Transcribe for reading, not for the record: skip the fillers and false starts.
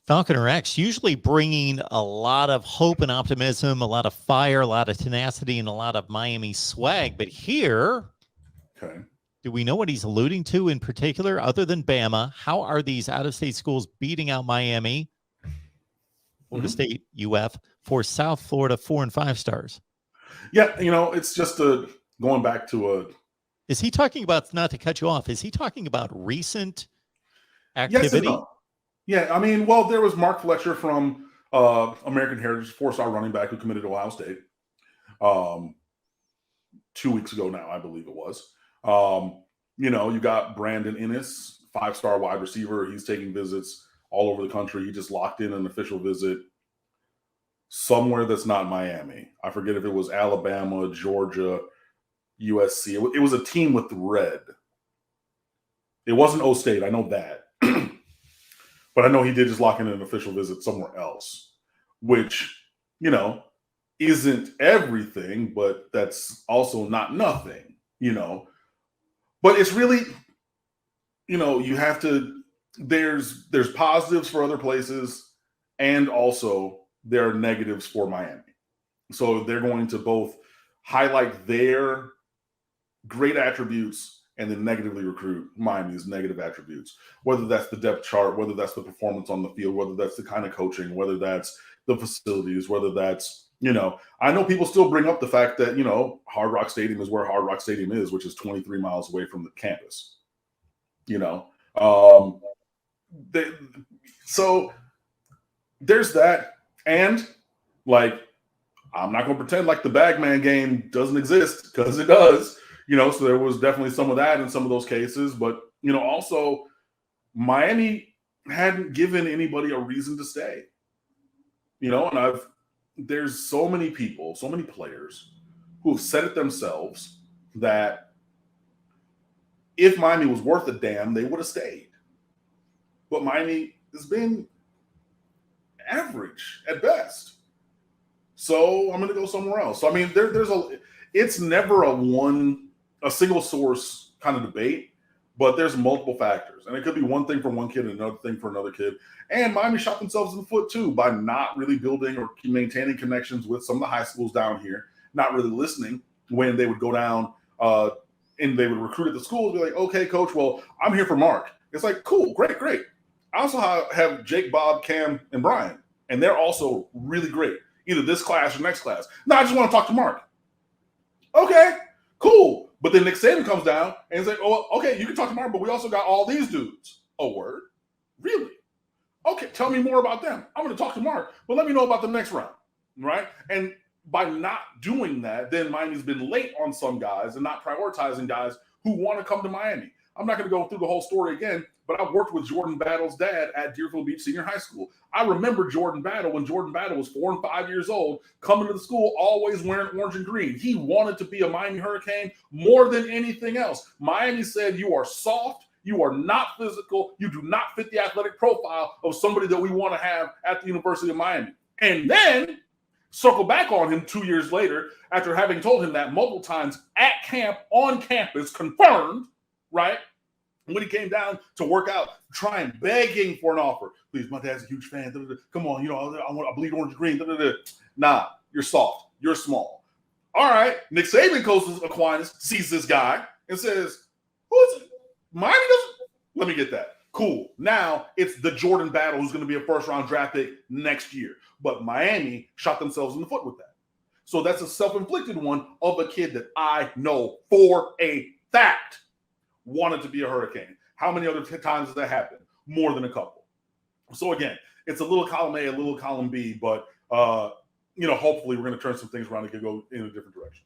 Falconer X, usually bringing a lot of hope and optimism, a lot of fire, a lot of tenacity, and a lot of Miami swag. But here, Okay. do we know what he's alluding to in particular, other than Bama? How are these out-of-state schools beating out Miami, Florida State, UF, for South Florida 4 and 5 stars? Yeah, it's just going back to Is he talking about, not to cut you off, is he talking about recent activity? Yes and no. Yeah, I mean, well, there was Mark Fletcher from American Heritage, 4-star running back who committed to Ohio State 2 weeks ago now, I believe it was. You got Brandon Innis, 5-star wide receiver. He's taking visits all over the country. He just locked in an official visit somewhere that's not Miami. I forget if it was Alabama, Georgia, USC. It was a team with red. It wasn't O State. I know that. But I know he did just lock in an official visit somewhere else, which, isn't everything, but that's also not nothing, But it's really, you have to, there's positives for other places, and also there are negatives for Miami. So they're going to both highlight their great attributes and then negatively recruit Miami's negative attributes, whether that's the depth chart, whether that's the performance on the field, whether that's the kind of coaching, whether that's the facilities, whether that's, I know people still bring up the fact that, Hard Rock Stadium is where Hard Rock Stadium is, which is 23 miles away from the campus, so there's that. And I'm not going to pretend like the Bagman game doesn't exist, because it does. So there was definitely some of that in some of those cases. But, also Miami hadn't given anybody a reason to stay. And there's so many people, so many players who have said it themselves that if Miami was worth a damn, they would have stayed. But Miami has been average at best. So I'm going to go somewhere else. So, I mean, it's never a single source kind of debate, but there's multiple factors. And it could be one thing for one kid and another thing for another kid. And Miami shot themselves in the foot too by not really building or maintaining connections with some of the high schools down here, not really listening when they would go down and they would recruit at the schools, be like, okay, coach, well, I'm here for Mark. It's like, cool, great. I also have Jake, Bob, Cam, and Brian, and they're also really great, either this class or next class. No, I just want to talk to Mark. Okay, cool. But then Nick Saban comes down and he's like, oh, okay, you can talk to Mark, but we also got all these dudes. Oh, word? Really? Okay, tell me more about them. I'm going to talk to Mark, but let me know about the next round, right? And by not doing that, then Miami's been late on some guys and not prioritizing guys who want to come to Miami. I'm not going to go through the whole story again, but I've worked with Jordan Battle's dad at Deerfield Beach Senior High School. I remember Jordan Battle when Jordan Battle was 4 and 5 years old, coming to the school always wearing orange and green. He wanted to be a Miami Hurricane more than anything else. Miami said, you are soft, you are not physical, you do not fit the athletic profile of somebody that we want to have at the University of Miami. And then circle back on him 2 years later after having told him that multiple times at camp, on campus, confirmed, right? When he came down to work out, trying, begging for an offer. Please, my dad's a huge fan. Come on, I bleed orange and green. Nah, you're soft. You're small. All right. Nick Saban coaches Aquinas, sees this guy, and says, who is it? Miami doesn't? Let me get that. Cool. Now it's the Jordan Battle who's going to be a first-round draft pick next year. But Miami shot themselves in the foot with that. So that's a self-inflicted one of a kid that I know for a fact wanted to be a Hurricane. How many other times has that happened? More than a couple. So again, it's a little column A, a little column B, but hopefully we're going to turn some things around and can go in a different direction.